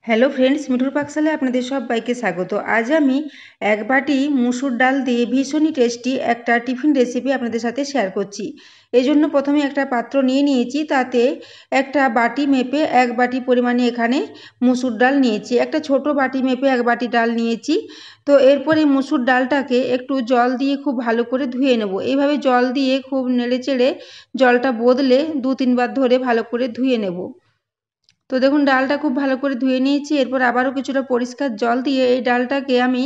Hello friends, মিঠুর পাকশালায় আপনাদের সবাইকে স্বাগত। আজ আমি এক বাটি মুসুর ডাল দিয়ে ভীষণই টেস্টি একটা টিফিন রেসিপি আপনাদের সাথে শেয়ার করছি। এই জন্য প্রথমে একটা পাত্র নিয়ে নিয়েছি, তাতে একটা বাটি মেপে এক বাটি পরিমাণে এখানে মুসুর ডাল নিয়েছি। একটা ছোট বাটি মেপে এক বাটি ডাল নিয়েছি। তো এরপরে মুসুর ডালটাকে একটু জল দিয়ে খুব ভালো করে ধুয়ে নেব। এইভাবে জল দিয়ে খুব নেড়ে চেড়ে জলটা বদলে 2-3 বার ধরে ভালো করে ধুয়ে নেব। তো দেখুন ডালটা খুব ভালো করে ধুয়ে নিয়েছি। এরপর আবারও কিছুটা পরিষ্কার জল দিয়ে এই ডালটাকে আমি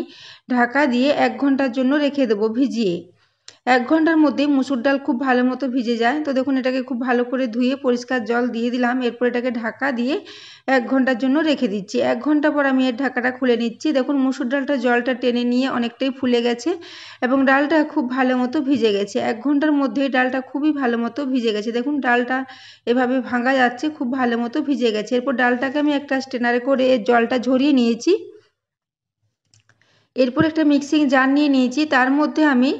ঢাকা দিয়ে 1 ঘন্টার জন্য রেখে দেবো ভিজিয়ে। 1 ঘন্টার মধ্যে মুসুর ডাল খুব ভালো মতো ভিজে যায়। তো দেখুন এটাকে খুব ভালো করে ধুয়ে পরিষ্কার জল দিয়ে দিলাম। এরপর এটাকে ঢাকা দিয়ে 1 ঘন্টার জন্য রেখে দিচ্ছি। 1 ঘন্টা পর আমি এর ঢাকাটা খুলে নিচ্ছি। দেখুন মুসুর ডালটা জলটা টেনে নিয়ে অনেকটাই ফুলে গেছে এবং ডালটা খুব ভালো মতো ভিজে গেছে। 1 ঘন্টার মধ্যে ডালটা খুবই ভালো মতো ভিজে গেছে। দেখুন ডালটা এভাবে ভাঙা যাচ্ছে, খুব ভালো মতো ভিজে গেছে। এরপর ডালটাকে আমি একটা স্ট্রেনারে করে জলটা ঝরিয়ে নিয়েছি। এরপর একটা মিক্সিং জার নিয়ে নিয়েছি, তার মধ্যে আমি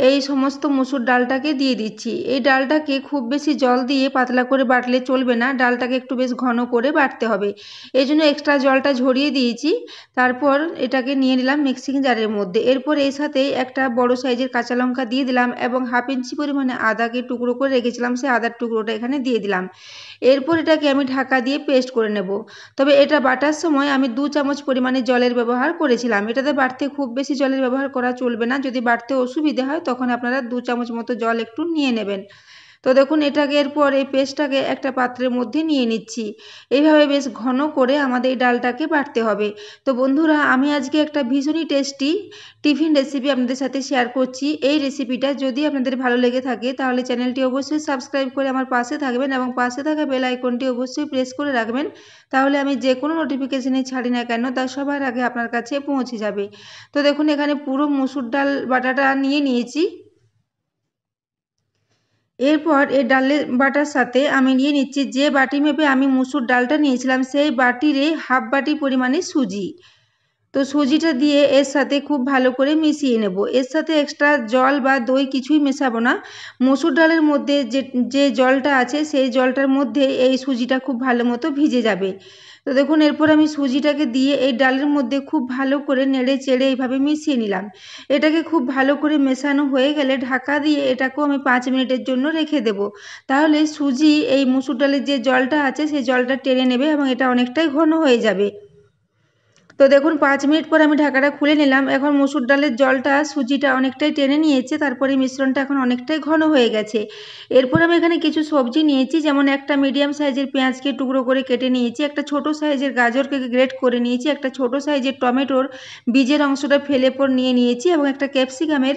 এই সমস্ত মসুর ডালটাকে দিয়ে দিচ্ছি। এই ডালটাকে খুব বেশি জল দিয়ে পাতলা করে বাটলে চলবে না, ডালটাকে একটু বেশ ঘন করে বাটতে হবে। এই জন্য এক্সট্রা জলটা ঝরিয়ে দিয়েছি। তারপর এটাকে নিয়ে নিলাম মিক্সিং জারের মধ্যে। এরপর এর সাথে একটা বড় সাইজের কাঁচা লঙ্কা দিয়ে দিলাম এবং 1/2 ইঞ্চি পরিমাণে আদাকে টুকরো করে রেখেছিলাম, সেই আদার টুকরোটা এখানে দিয়ে দিলাম। এরপর এটাকে আমি ঢাকা দিয়ে পেস্ট করে নেব। তবে এটা বাটার সময় আমি 2 চামচ পরিমাণে জলের ব্যবহার করেছিলাম। এটাতে বাটতে খুব বেশি জলের ব্যবহার করা চলবে না। যদি বাটতে অসুবিধে হয় তখন আপনারা 2 চামচ মতো জল একটু নিয়ে নেবেন। তো দেখুন এটাকে এরপর এই পেস্টটাকে একটা পাত্রের মধ্যে নিয়ে নিচ্ছি। এইভাবে বেশ ঘন করে আমাদের এই ডালটাকে বাটতে হবে। তো বন্ধুরা, আমি আজকে একটা ভীষণই টেস্টি টিফিন রেসিপি আপনাদের সাথে শেয়ার করছি। এই রেসিপিটা যদি আপনাদের ভালো লেগে থাকে তাহলে চ্যানেলটি অবশ্যই সাবস্ক্রাইব করে আমার পাশে থাকবেন এবং পাশে থাকা বেল আইকনটি অবশ্যই প্রেস করে রাখবেন। তাহলে আমি যে কোনো নোটিফিকেশনই ছাড়ি না কেন তা সবার আগে আপনার কাছে পৌঁছে যাবে। তো দেখুন এখানে পুরো মুসুর ডাল বাটাটা নিয়ে নিয়েছি। এরপর এই ডালের বাটার সাথে আমি নিয়ে নিচ্ছি, যে বাটি মেপে আমি মুসুর ডালটা নিয়েছিলাম সেই বাটিরে 1/2 বাটি পরিমাণে সুজি। তো সুজিটা দিয়ে এর সাথে খুব ভালো করে মিশিয়ে নেব। এর সাথে এক্সট্রা জল বা দই কিছুই মেশাবো না। মসুর ডালের মধ্যে যে জলটা আছে সেই জলটার মধ্যে এই সুজিটা খুব ভালো মতো ভিজে যাবে। তো দেখুন এরপর আমি সুজিটাকে দিয়ে এই ডালের মধ্যে খুব ভালো করে নেড়ে চেড়ে এইভাবে মিশিয়ে নিলাম। এটাকে খুব ভালো করে মেশানো হয়ে গেলে ঢাকা দিয়ে এটাকেও আমি 5 মিনিটের জন্য রেখে দেব। তাহলে সুজি এই মসুর ডালের যে জলটা আছে সেই জলটা টেনে নেবে এবং এটা অনেকটাই ঘন হয়ে যাবে। তো দেখুন 5 মিনিট পর আমি ঢাকাটা খুলে নিলাম। এখন মসুর ডালের জলটা সুজিটা অনেকটাই টেনে নিয়েছে, তারপরে মিশ্রণটা এখন অনেকটাই ঘন হয়ে গেছে। এরপর আমি এখানে কিছু সবজি নিয়েছি, যেমন একটা মিডিয়াম সাইজের পেঁয়াজকে টুকরো করে কেটে নিয়েছি, একটা ছোট সাইজের গাজরকে গ্রেট করে নিয়েছি, একটা ছোট সাইজের টমেটোর বীজের অংশটা ফেলে পর নিয়ে নিয়েছি এবং একটা ক্যাপসিকামের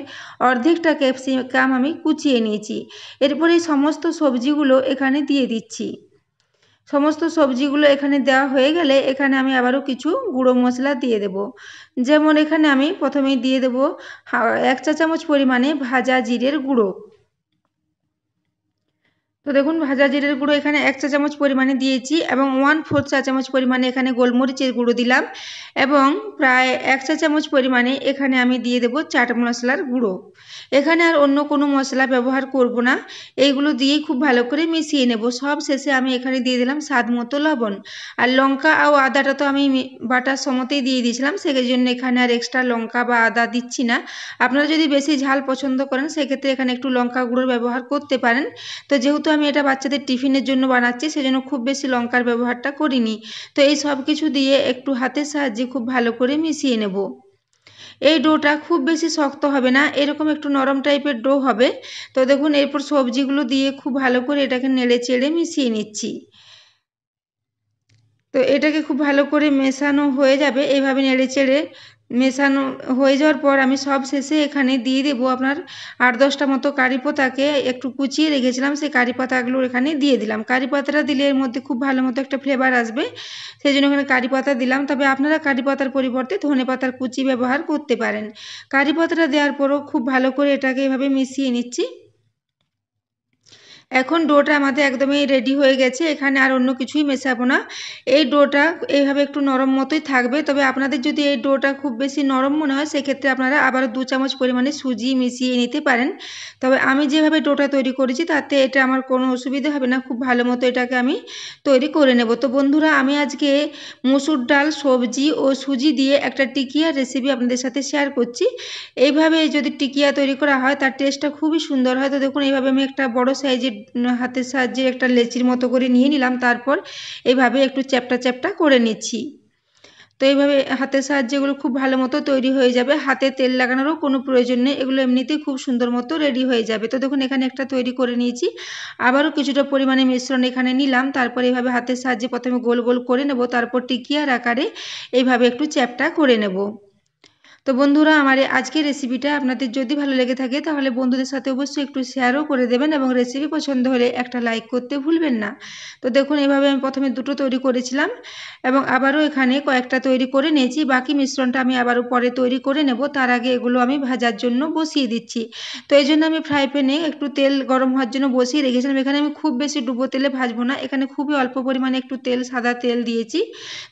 অর্ধেকটা ক্যাপসিকাম আমি কুচিয়ে নিয়েছি। এরপর এই সমস্ত সবজিগুলো এখানে দিয়ে দিচ্ছি। সমস্ত সবজিগুলো এখানে দেওয়া হয়ে গেলে এখানে আমি আবারও কিছু গুঁড়ো মশলা দিয়ে দেব। যেমন এখানে আমি প্রথমেই দিয়ে দেব 1 চা চামচ পরিমাণে ভাজা জিরের গুঁড়ো। তো দেখুন ভাজা জিরের গুঁড়ো এখানে 1 চা চামচ পরিমাণে দিয়েছি এবং 1/4 চা চামচ পরিমাণে এখানে গোলমরিচের গুঁড়ো দিলাম এবং প্রায় 1 চা চামচ পরিমাণে এখানে আমি দিয়ে দেব চাট মশলার গুঁড়ো। এখানে আর অন্য কোনো মশলা ব্যবহার করব না। এইগুলো দিয়েই খুব ভালো করে মিশিয়ে নেব। সব শেষে আমি এখানে দিয়ে দিলাম স্বাদ মতো লবণ। আর লঙ্কা ও আদাটা তো আমি বাটার সময়তেই দিয়ে দিয়েছিলাম, সেই জন্য এখানে আর এক্সট্রা লঙ্কা বা আদা দিচ্ছি না। আপনারা যদি বেশি ঝাল পছন্দ করেন সেক্ষেত্রে এখানে একটু লঙ্কা গুঁড়োর ব্যবহার করতে পারেন। তো যেহেতু আমি এটা বাচ্চাদের টিফিনের জন্য বানাচ্ছি সেজন্য খুব বেশি লঙ্কার ব্যবহারটা করিনি। তো এই সব কিছু দিয়ে একটু হাতের সাহায্যে খুব ভালো করে মিশিয়ে নেব। এই ডোটা খুব বেশি শক্ত হবে না, এরকম একটু নরম টাইপের ডো হবে। তো দেখুন এরপর সবজিগুলো দিয়ে খুব ভালো করে এটাকে নেড়ে চেড়ে মিশিয়ে নিচ্ছি। তো এটাকে খুব ভালো করে মেশানো হয়ে যাবে। এইভাবে নেড়ে চেড়ে মেশানো হয়ে যাওয়ার পর আমি সব শেষে এখানে দিয়ে দেবো আপনার 8-10টা মতো কারি পাতাকে একটু কুচিয়ে রেখেছিলাম, সেই কারি পাতাগুলো এখানে দিয়ে দিলাম। কারি পাতাটা দিলে এর মধ্যে খুব ভালো মতো একটা ফ্লেভার আসবে, সেই জন্য এখানে কারি পাতা দিলাম। তবে আপনারা কারি পাতার পরিবর্তে ধনে পাতার কুচি ব্যবহার করতে পারেন। কারি পাতাটা দেওয়ার পরও খুব ভালো করে এটাকে এভাবে মিশিয়ে নিচ্ছি। এখন ডোটা আমাদের একদমই রেডি হয়ে গেছে, এখানে আর অন্য কিছুই মেশাবো না। এই ডোটা এইভাবে একটু নরম মতোই থাকবে, তবে আপনাদের যদি এই ডোটা খুব বেশি নরম মনে হয় সেক্ষেত্রে আপনারা আবার 2 চামচ পরিমাণে সুজি মিশিয়ে নিতে পারেন। তবে আমি যেভাবে ডোটা তৈরি করেছি তাতে এটা আমার কোনো অসুবিধা হবে না, খুব ভালো মতো এটাকে আমি তৈরি করে নেব। তো বন্ধুরা, আমি আজকে মসুর ডাল, সবজি ও সুজি দিয়ে একটা টিকিয়া রেসিপি আপনাদের সাথে শেয়ার করছি। এইভাবে যদি টিকিয়া তৈরি করা হয় তার টেস্টটা খুবই সুন্দর হয়। তো দেখুন, এইভাবে আমি একটা বড় সাইজের হাতের সাহায্যে একটা লেচির মতো করে নিয়ে নিলাম, তারপর এইভাবে একটু চ্যাপ্টা চ্যাপ্টা করে নিচ্ছি। তো এইভাবে হাতের সাহায্যে এগুলো খুব ভালো মতো তৈরি হয়ে যাবে, হাতে তেল লাগানোরও কোনো প্রয়োজন নেই, এগুলো এমনিতেই খুব সুন্দর মতো রেডি হয়ে যাবে। তো দেখুন, এখানে একটা তৈরি করে নিয়েছি, আবারও কিছুটা পরিমাণে মিশ্রণ এখানে নিলাম, তারপর এইভাবে হাতের সাহায্যে প্রথমে গোল গোল করে নেব, তারপর টিকিয়ার আকারে এইভাবে একটু চ্যাপ্টা করে নেব। তো বন্ধুরা, আমার এই আজকের রেসিপিটা আপনাদের যদি ভালো লেগে থাকে তাহলে বন্ধুদের সাথে অবশ্যই একটু শেয়ারও করে দেবেন, এবং রেসিপি পছন্দ হলে একটা লাইক করতে ভুলবেন না। তো দেখুন, এভাবে আমি প্রথমে দুটো তৈরি করেছিলাম এবং আবারও এখানে কয়েকটা তৈরি করে নিয়েছি। বাকি মিশ্রণটা আমি আবারও পরে তৈরি করে নেব, তার আগে এগুলো আমি ভাজার জন্য বসিয়ে দিচ্ছি। তো এই জন্য আমি ফ্রাই প্যানে একটু তেল গরম হওয়ার জন্য বসিয়ে রেখেছিলাম। এখানে আমি খুব বেশি ডুবো তেলে ভাজবো না, এখানে খুবই অল্প পরিমাণে একটু তেল, সাদা তেল দিয়েছি।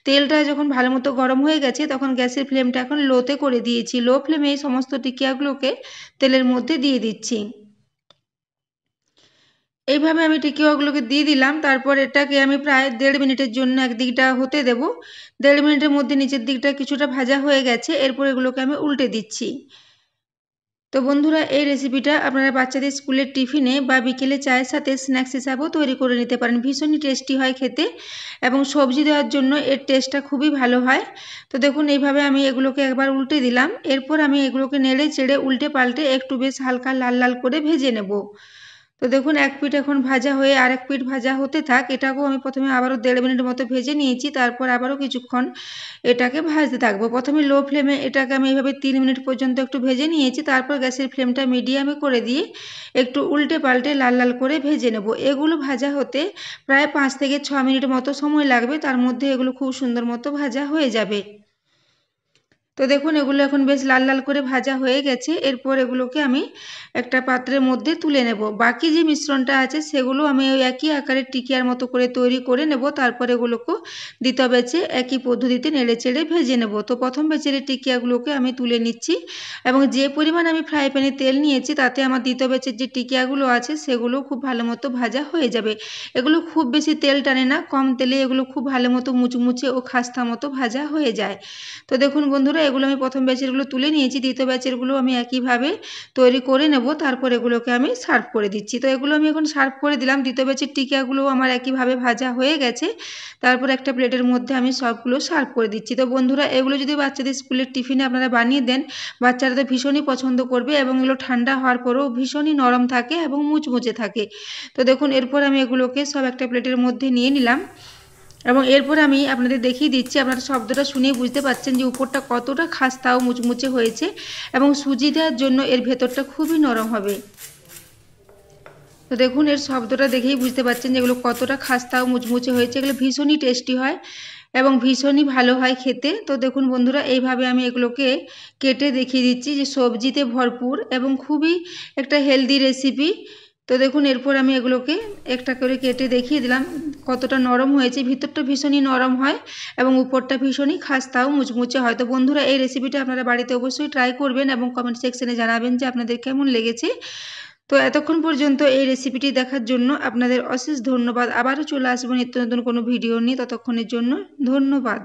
তেলটা যখন ভালো মতো গরম হয়ে গেছে তখন গ্যাসের ফ্লেমটা এখন লোতে করে দিয়েছি। লো ফ্লেমে এই সমস্ত টিকিয়াগুলোকে তেলের মধ্যে দিয়ে দিচ্ছি। এইভাবে আমি টিকিয়াগুলোকে দিয়ে দিলাম, তারপর এটাকে আমি প্রায় 1.5 মিনিটের জন্য একদিকটা হতে দেব। 1.5 মিনিটের মধ্যে নিচের দিকটা কিছুটা ভাজা হয়ে গেছে, এরপর এগুলোকে আমি উল্টে দিচ্ছি। তো বন্ধুরা, এই রেসিপিটা আপনারা বাচ্চাদের স্কুলের টিফিনে বা বিকেলে চায়ের সাথে স্ন্যাক্স হিসাবেও তৈরি করে নিতে পারেন, ভীষণই টেস্টি হয় খেতে, এবং সবজি দেওয়ার জন্য এর টেস্টটা খুবই ভালো হয়। তো দেখুন, এইভাবে আমি এগুলোকে একবার উল্টে দিলাম, এরপর আমি এগুলোকে নেড়ে চেড়ে উল্টে পাল্টে একটু বেশ হালকা লাল লাল করে ভেজে নেব। তো দেখুন, এক পিঠ এখন ভাজা হয়ে আরেক পিঠ ভাজা হতে থাক, এটাকেও আমি প্রথমে আবারও 1.5 মিনিট মতো ভেজে নিয়েছি, তারপর আবারও কিছুক্ষণ এটাকে ভাজতে থাকবো। প্রথমে লো ফ্লেমে এটাকে আমি এইভাবে 3 মিনিট পর্যন্ত একটু ভেজে নিয়েছি, তারপর গ্যাসের ফ্লেমটা মিডিয়ামে করে দিয়ে একটু উল্টে পাল্টে লাল লাল করে ভেজে নেব। এগুলো ভাজা হতে প্রায় 5 থেকে 6 মিনিট মতো সময় লাগবে, তার মধ্যে এগুলো খুব সুন্দর মতো ভাজা হয়ে যাবে। তো দেখুন, এগুলো এখন বেশ লাল লাল করে ভাজা হয়ে গেছে, এরপর এগুলোকে আমি একটা পাত্রের মধ্যে তুলে নেব। বাকি যে মিশ্রণটা আছে সেগুলো আমি ওই একই আকারের টিকিয়ার মতো করে তৈরি করে নেব, তারপর এগুলোকে দ্বিতীয় ব্যাচে একই পদ্ধতিতে নেড়ে চেড়ে ভেজে নেব। তো প্রথম ব্যাচের টিকিয়াগুলোকে আমি তুলে নিচ্ছি, এবং যে পরিমাণ আমি ফ্রাই প্যানে তেল নিয়েছি তাতে আমার দ্বিতীয় ব্যাচের যে টিকিয়াগুলো আছে সেগুলো খুব ভালো মতো ভাজা হয়ে যাবে। এগুলো খুব বেশি তেল টানে না, কম তেলে এগুলো খুব ভালো মতো মুচমুচে ও খাস্তা মতো ভাজা হয়ে যায়। তো দেখুন বন্ধুরা, এগুলো আমি প্রথম ব্যাচেরগুলো তুলে নিয়েছি, দ্বিতীয় ব্যাচেরগুলো আমি একইভাবে তৈরি করে নেব, তারপর এগুলোকে আমি সার্ভ করে দিচ্ছি। তো এগুলো আমি এখন সার্ভ করে দিলাম, দ্বিতীয় ব্যাচের টিকিয়াগুলো আমার একইভাবে ভাজা হয়ে গেছে, তারপর একটা প্লেটের মধ্যে আমি সবগুলো সার্ভ করে দিচ্ছি। তো বন্ধুরা, এগুলো যদি বাচ্চাদের স্কুলের টিফিনে আপনারা বানিয়ে দেন, বাচ্চারা তো ভীষণই পছন্দ করবে, এবং এগুলো ঠান্ডা হওয়ার পরেও ভীষণই নরম থাকে এবং মুচমুচে থাকে। তো দেখুন, এরপর আমি এগুলোকে সব একটা প্লেটের মধ্যে নিয়ে নিলাম, এবং এরপর আমি আপনাদের দেখিয়ে দিচ্ছি, আপনারা শব্দটা শুনেই বুঝতে পারছেন যে উপরটা কতটা খাস্তা ও মুচমুচে হয়েছে, এবং সুজি দেওয়ার জন্য এর ভেতরটা খুবই নরম হবে। তো দেখুন, এর শব্দটা দেখেই বুঝতে পারছেন যে এগুলো কতটা খাস্তা ও মুচমুচে হয়েছে, এগুলো ভীষণই টেস্টি হয় এবং ভীষণই ভালো হয় খেতে। তো দেখুন বন্ধুরা, এইভাবে আমি এগুলোকে কেটে দেখিয়ে দিচ্ছি যে সবজিতে ভরপুর এবং খুবই একটা হেলদি রেসিপি। তো দেখুন, এরপর আমি এগুলোকে একটা করে কেটে দেখিয়ে দিলাম কতটা নরম হয়েছে, ভিতরটা ভীষণই নরম হয় এবং উপরটা ভীষণই খাস্তা ও মুচমুচে হয়। তো বন্ধুরা, এই রেসিপিটা আপনারা বাড়িতে অবশ্যই ট্রাই করবেন এবং কমেন্ট সেকশনে জানাবেন যে আপনাদের কেমন লেগেছে। তো এতক্ষণ পর্যন্ত এই রেসিপিটি দেখার জন্য আপনাদের অশেষ ধন্যবাদ। আবারও চলে আসবো নিত্য নতুন কোনো ভিডিও নিয়ে, ততক্ষণের জন্য ধন্যবাদ।